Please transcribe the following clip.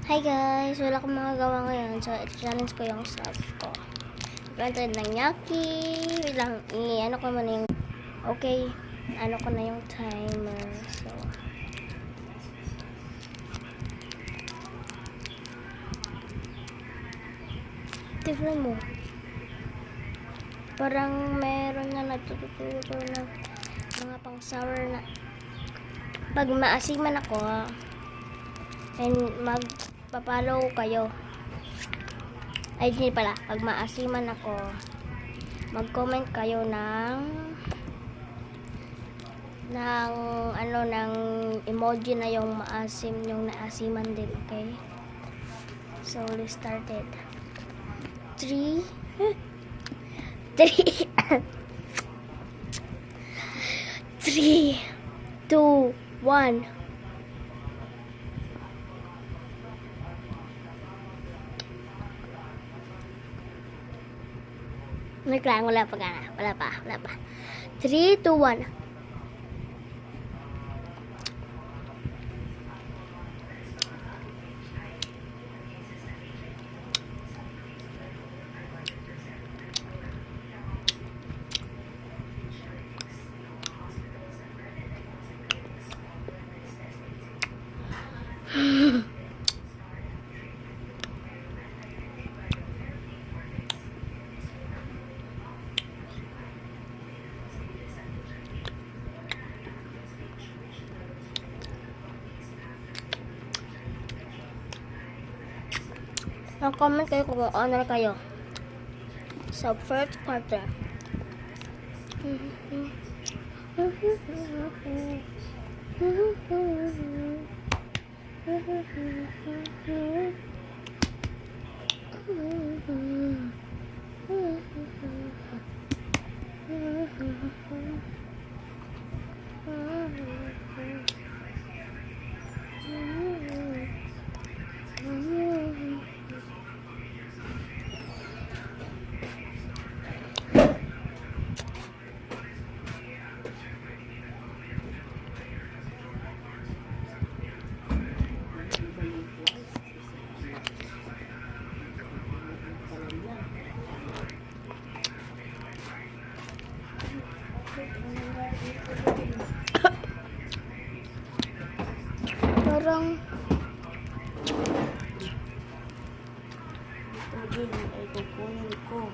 Hi guys! Wala akong mga gawa ngayon. So, challenge ko yung self ko. Granted ng Yaki. Wait lang. Ano ko muna yung... Okay. Ano ko na yung timer. So... Tignan mo. Parang meron na nagtuturo ng mga pang sour na... Pag maasiman ako, and magpapalo kayo. Ay, hindi pala. Pag maasiman ako, mag-comment kayo ng emoji na yung maasim, yung naasiman din, okay? So, we started. 3 2 1. Wala pa. 3, 2, 1. Comment kayo kung honor kayo sa first quarter. Parang ito din ay kukunin ko.